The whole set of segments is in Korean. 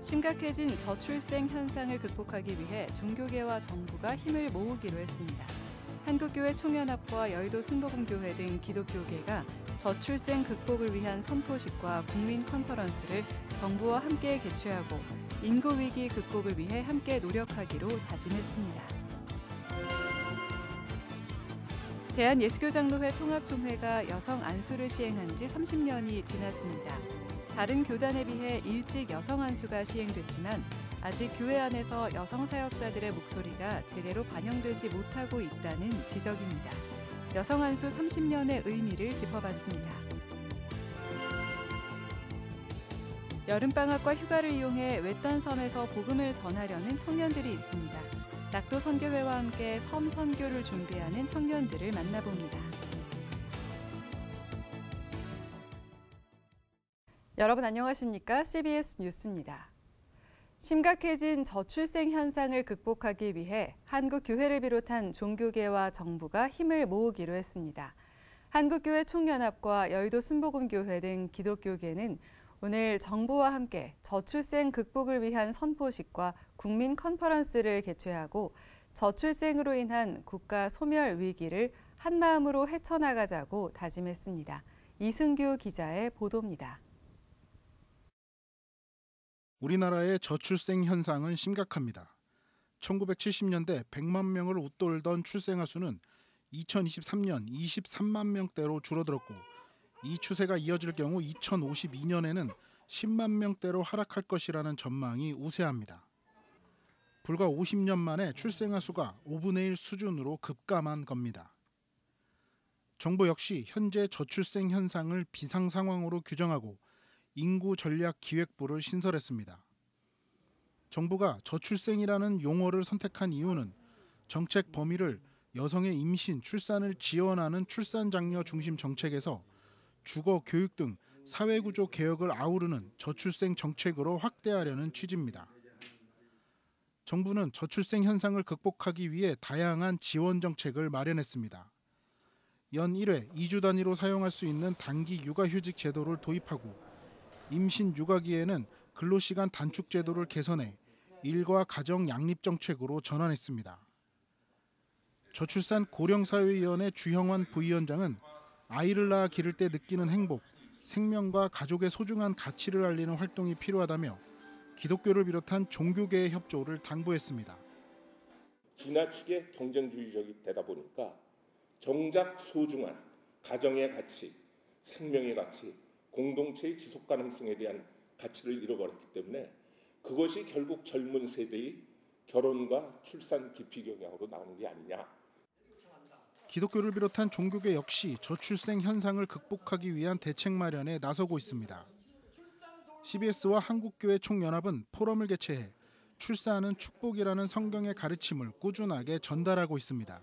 심각해진 저출생 현상을 극복하기 위해 종교계와 정부가 힘을 모으기로 했습니다. 한국교회 총연합과 여의도 순복음교회 등 기독교계가 저출생 극복을 위한 선포식과 국민 컨퍼런스를 정부와 함께 개최하고 인구위기 극복을 위해 함께 노력하기로 다짐했습니다. 대한예수교장로회 통합총회가 여성 안수를 시행한 지 30년이 지났습니다. 다른 교단에 비해 일찍 여성 안수가 시행됐지만 아직 교회 안에서 여성 사역자들의 목소리가 제대로 반영되지 못하고 있다는 지적입니다. 여성 안수 30년의 의미를 짚어봤습니다. 여름방학과 휴가를 이용해 외딴 섬에서 복음을 전하려는 청년들이 있습니다. 낙도 선교회와 함께 섬 선교를 준비하는 청년들을 만나봅니다. 여러분 안녕하십니까? CBS 뉴스입니다. 심각해진 저출생 현상을 극복하기 위해 한국교회를 비롯한 종교계와 정부가 힘을 모으기로 했습니다. 한국교회 총연합과 여의도 순복음교회 등 기독교계는 오늘 정부와 함께 저출생 극복을 위한 선포식과 국민 컨퍼런스를 개최하고 저출생으로 인한 국가 소멸 위기를 한마음으로 헤쳐나가자고 다짐했습니다. 이승규 기자의 보도입니다. 우리나라의 저출생 현상은 심각합니다. 1970년대 100만 명을 웃돌던 출생아 수는 2023년 23만 명대로 줄어들었고 이 추세가 이어질 경우 2052년에는 10만 명대로 하락할 것이라는 전망이 우세합니다. 불과 50년 만에 출생아 수가 5분의 1 수준으로 급감한 겁니다. 정부 역시 현재 저출생 현상을 비상 상황으로 규정하고 인구전략기획부를 신설했습니다. 정부가 저출생이라는 용어를 선택한 이유는 정책 범위를 여성의 임신, 출산을 지원하는 출산장려 중심 정책에서 주거, 교육 등 사회구조 개혁을 아우르는 저출생 정책으로 확대하려는 취지입니다. 정부는 저출생 현상을 극복하기 위해 다양한 지원 정책을 마련했습니다. 연 1회 2주 단위로 사용할 수 있는 단기 육아휴직 제도를 도입하고 임신 육아기에는 근로시간 단축 제도를 개선해 일과 가정 양립 정책으로 전환했습니다. 저출산 고령사회위원회 주형환 부위원장은 아이를 낳아 기를 때 느끼는 행복, 생명과 가족의 소중한 가치를 알리는 활동이 필요하다며 기독교를 비롯한 종교계의 협조를 당부했습니다. 지나치게 경쟁주의적이 되다 보니까 정작 소중한 가정의 가치, 생명의 가치, 공동체의 지속 가능성에 대한 가치를 잃어버렸기 때문에 그것이 결국 젊은 세대의 결혼과 출산 기피 경향으로 나오는 게 아니냐. 기독교를 비롯한 종교계 역시 저출생 현상을 극복하기 위한 대책 마련에 나서고 있습니다. CBS와 한국교회 총연합은 포럼을 개최해 출산은 축복이라는 성경의 가르침을 꾸준하게 전달하고 있습니다.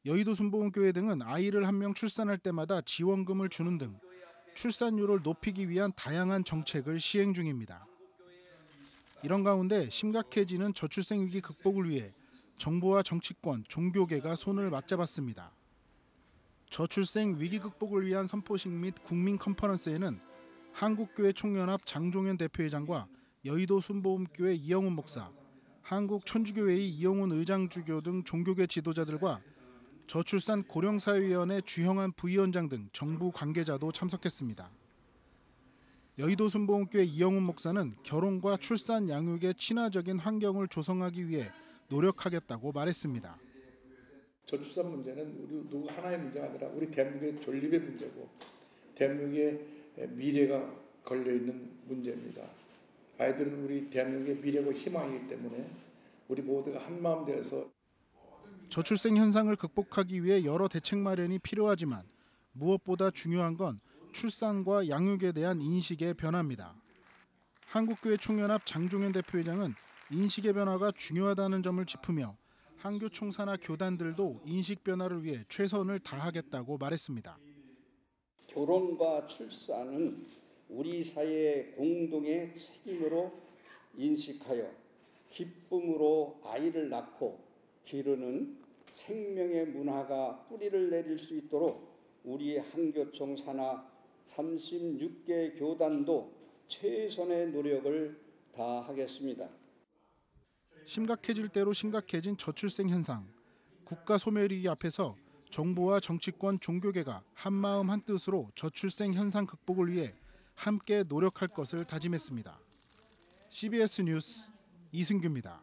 여의도 순복음교회 등은 아이를 한 명 출산할 때마다 지원금을 주는 등 출산율을 높이기 위한 다양한 정책을 시행 중입니다. 이런 가운데 심각해지는 저출생 위기 극복을 위해 정부와 정치권, 종교계가 손을 맞잡았습니다. 저출생 위기 극복을 위한 선포식 및 국민 컨퍼런스에는 한국교회 총연합 장종현 대표회장과 여의도 순복음교회 이영훈 목사, 한국천주교회의 이용훈 의장주교 등 종교계 지도자들과 저출산 고령사회위원회 주형환 부위원장 등 정부 관계자도 참석했습니다. 여의도 순복음교회 이영훈 목사는 결혼과 출산 양육의 친화적인 환경을 조성하기 위해 노력하겠다고 말했습니다. 저출산 문제는 우리 누구 하나의 문제가 아니라 우리 대한민국의 존립의 문제고 대한민국의 미래가 걸려있는 문제입니다. 아이들은 우리 대한민국의 미래고 희망이기 때문에 우리 모두가 한마음 되어서 저출생 현상을 극복하기 위해 여러 대책 마련이 필요하지만 무엇보다 중요한 건 출산과 양육에 대한 인식의 변화입니다. 한국교회 총연합 장종현 대표회장은 인식의 변화가 중요하다는 점을 짚으며 한교총 산하 교단들도 인식 변화를 위해 최선을 다하겠다고 말했습니다. 결혼과 출산은 우리 사회의 공동의 책임으로 인식하여 기쁨으로 아이를 낳고 기르는 생명의 문화가 뿌리를 내릴 수 있도록 우리 한교총 산하 36개 교단도 최선의 노력을 다하겠습니다. 심각해질 대로 심각해진 저출생 현상. 국가 소멸위기 앞에서 정부와 정치권, 종교계가 한마음 한뜻으로 저출생 현상 극복을 위해 함께 노력할 것을 다짐했습니다. CBS 뉴스 이승규입니다.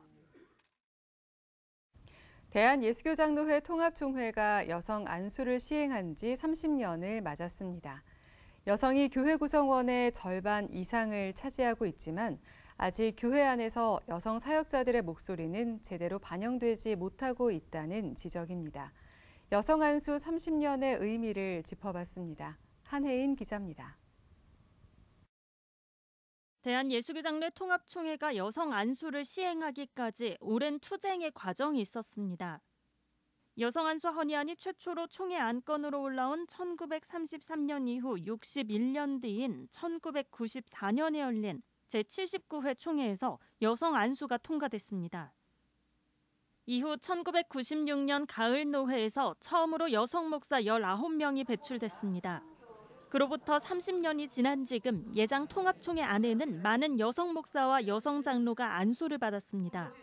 대한예수교장로회 통합총회가 여성 안수를 시행한 지 30년을 맞았습니다. 여성이 교회 구성원의 절반 이상을 차지하고 있지만 아직 교회 안에서 여성 사역자들의 목소리는 제대로 반영되지 못하고 있다는 지적입니다. 여성 안수 30년의 의미를 짚어봤습니다. 한혜인 기자입니다. 대한예수교장로회 통합총회가 여성 안수를 시행하기까지 오랜 투쟁의 과정이 있었습니다. 여성 안수 헌의안이 최초로 총회 안건으로 올라온 1933년 이후 61년 뒤인 1994년에 열린 제79회 총회에서 여성 안수가 통과됐습니다. 이후 1996년 가을 노회에서 처음으로 여성 목사 19명이 배출됐습니다. 그로부터 30년이 지난 지금 예장 통합총회 안에는 많은 여성 목사와 여성 장로가 안수를 받았습니다.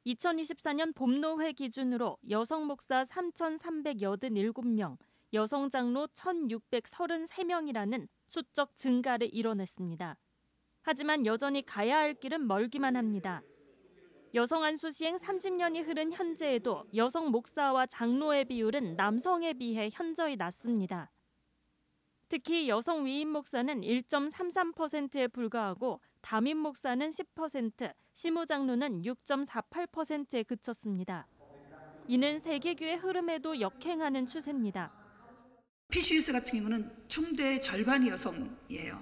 2024년 봄노회 기준으로 여성 목사 3,387명, 여성 장로 1,633명이라는 수적 증가를 이뤄냈습니다. 하지만 여전히 가야 할 길은 멀기만 합니다. 여성 안수 시행 30년이 흐른 현재에도 여성 목사와 장로의 비율은 남성에 비해 현저히 낮습니다. 특히 여성 위임 목사는 1.33%에 불과하고 담임 목사는 10%, 시무장로는 6.48%에 그쳤습니다. 이는 세계교회 흐름에도 역행하는 추세입니다. PCUS 같은 경우는 총대의 절반이 여성이에요.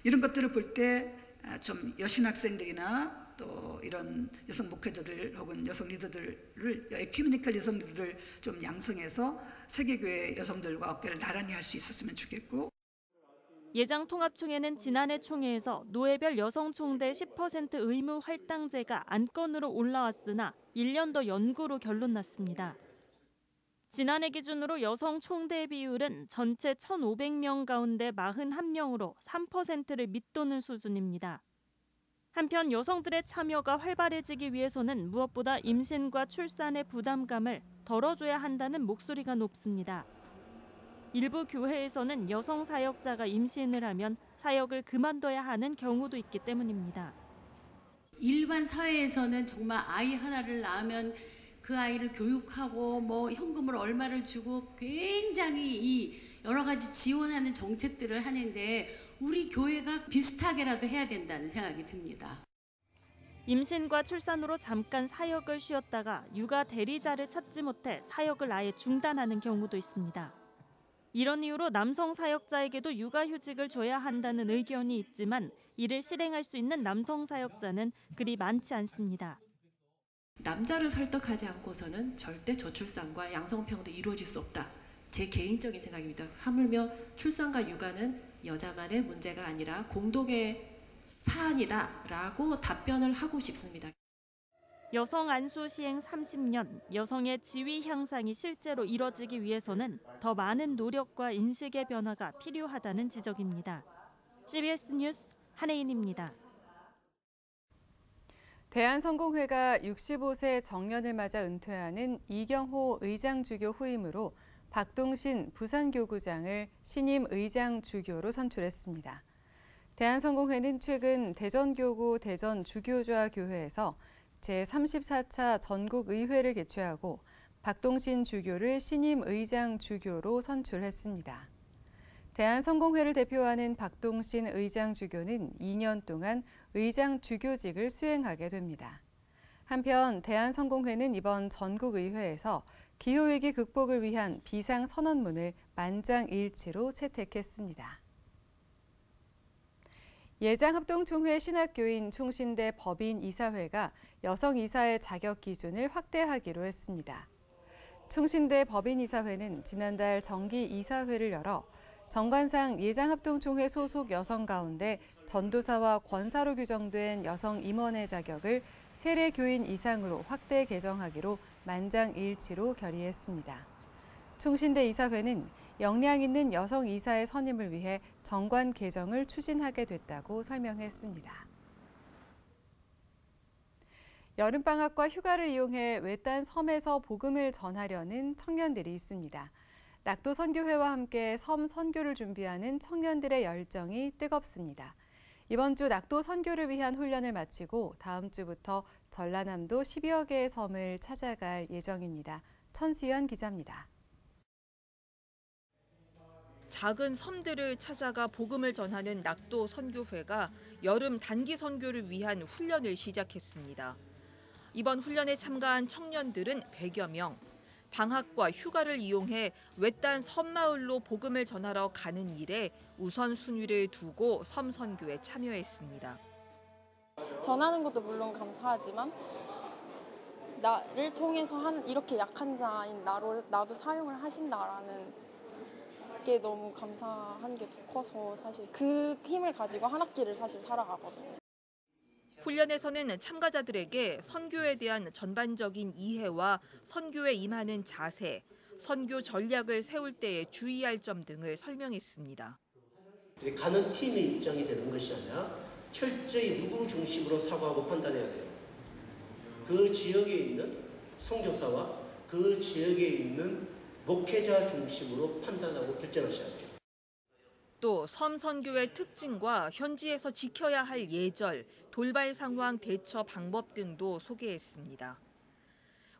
이런 것들을 볼 때 좀 여신 학생들이나 또 이런 여성 목회자들 혹은 여성 리더들을 에큐메니컬 여성 리더들을 좀 양성해서 세계교회 여성들과 어깨를 나란히 할 수 있었으면 좋겠고. 예장 통합총회는 지난해 총회에서 노예별 여성 총대 10% 의무 할당제가 안건으로 올라왔으나 1년 더 연구로 결론났습니다. 지난해 기준으로 여성 총대 비율은 전체 1,500명 가운데 41명으로 3%를 밑도는 수준입니다. 한편 여성들의 참여가 활발해지기 위해서는 무엇보다 임신과 출산의 부담감을 덜어줘야 한다는 목소리가 높습니다. 일부 교회에서는 여성 사역자가 임신을 하면 사역을 그만둬야 하는 경우도 있기 때문입니다. 일반 사회에서는 정말 아이 하나를 낳으면 그 아이를 교육하고 뭐 현금을 얼마를 주고 굉장히 이 여러 가지 지원하는 정책들을 하는데 우리 교회가 비슷하게라도 해야 된다는 생각이 듭니다. 임신과 출산으로 잠깐 사역을 쉬었다가 육아 대리자를 찾지 못해 사역을 아예 중단하는 경우도 있습니다. 이런 이유로 남성 사역자에게도 육아휴직을 줘야 한다는 의견이 있지만 이를 실행할 수 있는 남성 사역자는 그리 많지 않습니다. 남자를 설득하지 않고서는 절대 저출산과 양성평등 이루어질 수 없다. 제 개인적인 생각입니다. 하물며 출산과 육아는 여자만의 문제가 아니라 공동의 사안이다라고 답변을 하고 싶습니다. 여성 안수 시행 30년, 여성의 지위 향상이 실제로 이뤄지기 위해서는 더 많은 노력과 인식의 변화가 필요하다는 지적입니다. CBS 뉴스 한혜인입니다. 대한성공회가 65세 정년을 맞아 은퇴하는 이경호 의장주교 후임으로 박동신 부산교구장을 신임 의장주교로 선출했습니다. 대한성공회는 최근 대전교구 대전주교조화교회에서 제34차 전국의회를 개최하고 박동신 주교를 신임 의장주교로 선출했습니다. 대한성공회를 대표하는 박동신 의장주교는 2년 동안 의장주교직을 수행하게 됩니다. 한편 대한성공회는 이번 전국의회에서 기후위기 극복을 위한 비상선언문을 만장일치로 채택했습니다. 예장합동총회 신학교인 총신대 법인이사회가 여성이사의 자격 기준을 확대하기로 했습니다. 총신대 법인이사회는 지난달 정기이사회를 열어 정관상 예장합동총회 소속 여성 가운데 전도사와 권사로 규정된 여성 임원의 자격을 세례교인 이상으로 확대 개정하기로 만장일치로 결의했습니다. 총신대 이사회는 역량 있는 여성 이사의 선임을 위해 정관 개정을 추진하게 됐다고 설명했습니다. 여름방학과 휴가를 이용해 외딴 섬에서 복음을 전하려는 청년들이 있습니다. 낙도 선교회와 함께 섬 선교를 준비하는 청년들의 열정이 뜨겁습니다. 이번 주 낙도 선교를 위한 훈련을 마치고 다음 주부터 전라남도 10여 개의 섬을 찾아갈 예정입니다. 천수연 기자입니다. 작은 섬들을 찾아가 복음을 전하는 낙도 선교회가 여름 단기 선교를 위한 훈련을 시작했습니다. 이번 훈련에 참가한 청년들은 100여 명. 방학과 휴가를 이용해 외딴 섬마을로 복음을 전하러 가는 일에 우선순위를 두고 섬 선교에 참여했습니다. 전하는 것도 물론 감사하지만 나를 통해서 이렇게 약한 자인 나도 사용을 하신다라는 게 너무 감사한 게 더 커서 사실 그 힘을 가지고 한 학기를 사실 살아가거든요. 훈련에서는 참가자들에게 선교에 대한 전반적인 이해와 선교에 임하는 자세, 선교 전략을 세울 때에 주의할 점 등을 설명했습니다. 가는 팀의 입장이 되는 것이 아니라 철저히 누구 중심으로 사고하고 판단해야 돼요. 그 지역에 있는 선교사와 그 지역에 있는 목회자 중심으로 판단하고 결정하셔야죠. 또 섬 선교의 특징과 현지에서 지켜야 할 예절, 돌발 상황 대처 방법 등도 소개했습니다.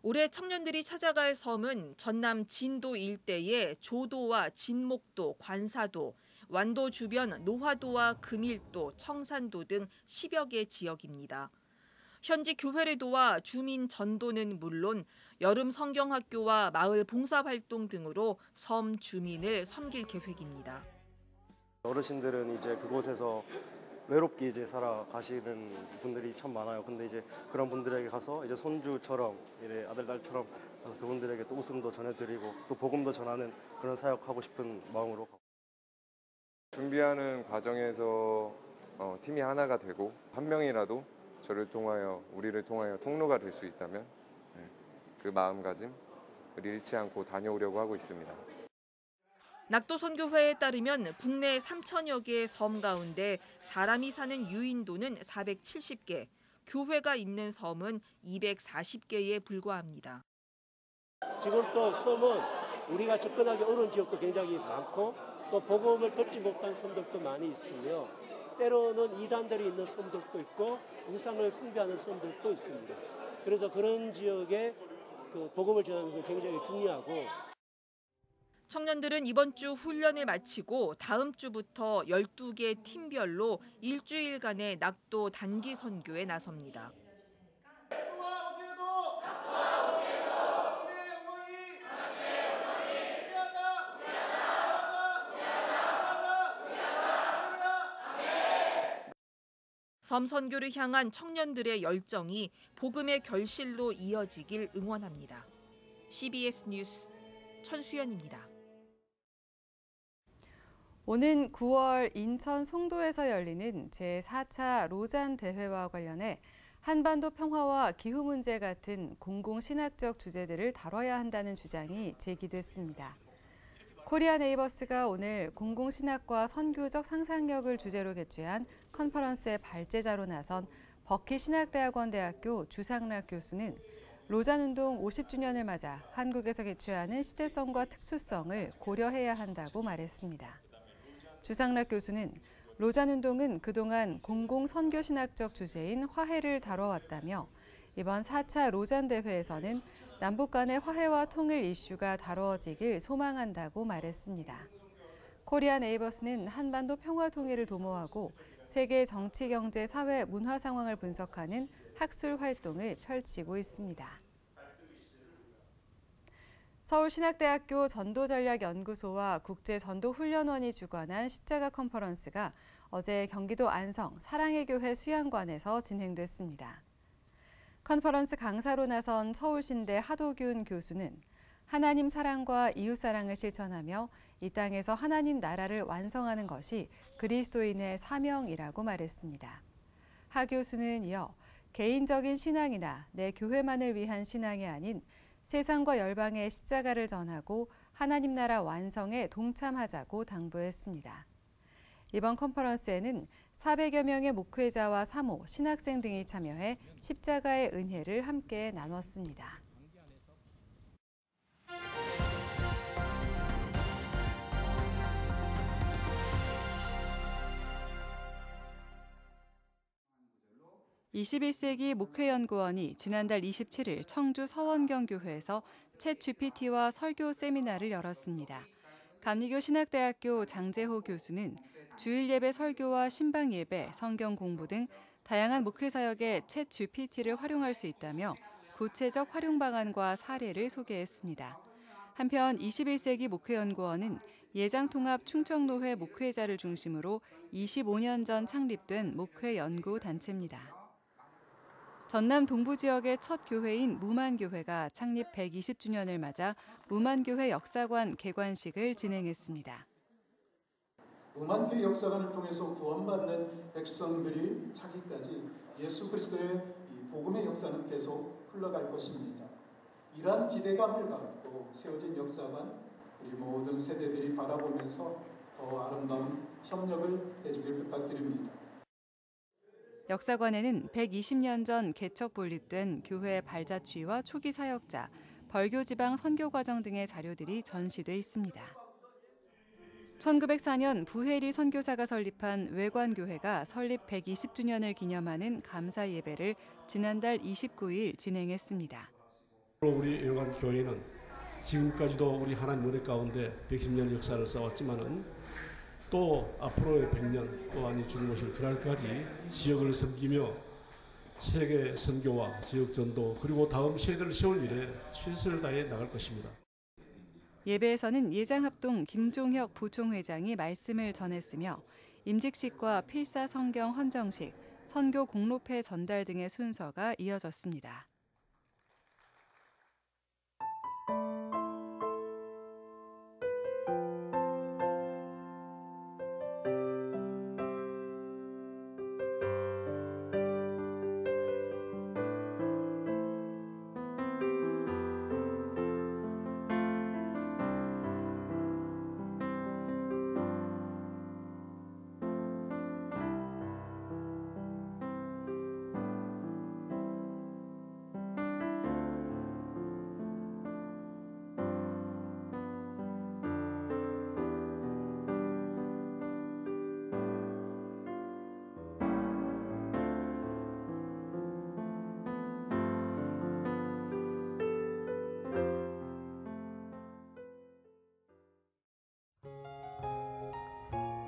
올해 청년들이 찾아갈 섬은 전남 진도 일대의 조도와 진목도, 관사도, 완도 주변 노화도와 금일도, 청산도 등 10여 개 지역입니다. 현지 교회를 도와 주민 전도는 물론 여름 성경학교와 마을 봉사활동 등으로 섬 주민을 섬길 계획입니다. 어르신들은 이제 그곳에서 외롭게 이제 살아가시는 분들이 참 많아요. 근데 이제 그런 분들에게 가서 이제 손주처럼, 이래 아들 딸처럼 그분들에게 또 웃음도 전해드리고 또 복음도 전하는 그런 사역하고 싶은 마음으로. 준비하는 과정에서 팀이 하나가 되고 한 명이라도 우리를 통하여 통로가 될 수 있다면 그 마음가짐을 잃지 않고 다녀오려고 하고 있습니다. 낙도 선교회에 따르면 국내 3천여 개의 섬 가운데 사람이 사는 유인도는 470개, 교회가 있는 섬은 240개에 불과합니다. 지금 또 섬은 우리가 접근하기 어려운 지역도 굉장히 많고 또 복음을 듣지 못한 섬들도 많이 있으며 때로는 이단들이 있는 섬들도 있고 우상을 숭배하는 섬들도 있습니다. 그래서 그런 지역에 그 복음을 전하는 것은 굉장히 중요하고. 청년들은 이번 주 훈련을 마치고 다음 주부터 12개 팀별로 일주일간의 낙도 단기 선교에 나섭니다. 섬 선교를 향한 청년들의 열정이 복음의 결실로 이어지길 응원합니다. CBS 뉴스 천수연입니다. 오는 9월 인천 송도에서 열리는 제4차 로잔 대회와 관련해 한반도 평화와 기후 문제 같은 공공신학적 주제들을 다뤄야 한다는 주장이 제기됐습니다. 코리아 네이버스가 오늘 공공신학과 선교적 상상력을 주제로 개최한 컨퍼런스의 발제자로 나선 버킷신학대학원 대학교 주상락 교수는 로잔운동 50주년을 맞아 한국에서 개최하는 시대성과 특수성을 고려해야 한다고 말했습니다. 주상락 교수는 로잔운동은 그동안 공공선교신학적 주제인 화해를 다뤄왔다며 이번 4차 로잔 대회에서는 남북 간의 화해와 통일 이슈가 다뤄지길 소망한다고 말했습니다. 코리아 네이버스는 한반도 평화 통일을 도모하고 세계 정치, 경제, 사회, 문화 상황을 분석하는 학술 활동을 펼치고 있습니다. 서울신학대학교 전도전략연구소와 국제전도훈련원이 주관한 십자가 컨퍼런스가 어제 경기도 안성 사랑의 교회 수양관에서 진행됐습니다. 컨퍼런스 강사로 나선 서울신대 하도균 교수는 하나님 사랑과 이웃사랑을 실천하며 이 땅에서 하나님 나라를 완성하는 것이 그리스도인의 사명이라고 말했습니다. 하 교수는 이어 개인적인 신앙이나 내 교회만을 위한 신앙이 아닌 세상과 열방에 십자가를 전하고 하나님 나라 완성에 동참하자고 당부했습니다. 이번 컨퍼런스에는 400여 명의 목회자와 사모, 신학생 등이 참여해 십자가의 은혜를 함께 나눴습니다. (21세기) 목회연구원이 지난달 27일 청주 서원경교회에서 챗 GPT와 설교 세미나를 열었습니다. 감리교 신학대학교 장재호 교수는 주일 예배 설교와 신방 예배, 성경 공부 등 다양한 목회 사역에 챗 GPT를 활용할 수 있다며 구체적 활용 방안과 사례를 소개했습니다. 한편 21세기 목회연구원은 예장통합 충청노회 목회자를 중심으로 25년 전 창립된 목회연구단체입니다. 전남 동부 지역의 첫 교회인 무만교회가 창립 120주년을 맞아 무만교회 역사관 개관식을 진행했습니다. 무만교회 역사관을 통해서 구원받는 백성들이 차기까지 예수 그리스도의 복음의 역사는 계속 흘러갈 것입니다. 이러한 기대감을 갖고 세워진 역사관, 우리 모든 세대들이 바라보면서 더 아름다운 협력을 해주길 부탁드립니다. 역사관에는 120년 전 개척 본립된 교회 발자취와 초기 사역자, 벌교 지방 선교 과정 등의 자료들이 전시돼 있습니다. 1904년 부해리 선교사가 설립한 외관교회가 설립 120주년을 기념하는 감사 예배를 지난달 29일 진행했습니다. 우리 외관교회는 지금까지도 우리 하나님 은혜 가운데 110년 역사를 쌓았지만은 또 앞으로의 100년 또한 주는 것을 그날까지 지역을 섬기며 세계 선교와 지역 전도 그리고 다음 세대를 세울 일에 최선을 다해 나갈 것입니다. 예배에서는 예장합동 김종혁 부총회장이 말씀을 전했으며 임직식과 필사 성경 헌정식, 선교 공로패 전달 등의 순서가 이어졌습니다.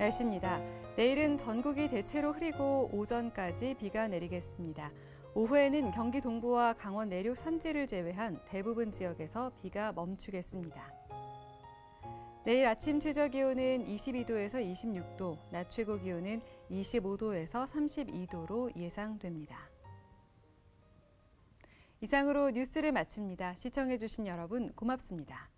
날씨입니다. 내일은 전국이 대체로 흐리고 오전까지 비가 내리겠습니다. 오후에는 경기 동부와 강원 내륙 산지를 제외한 대부분 지역에서 비가 멈추겠습니다. 내일 아침 최저 기온은 22도에서 26도, 낮 최고 기온은 25도에서 32도로 예상됩니다. 이상으로 뉴스를 마칩니다. 시청해주신 여러분 고맙습니다.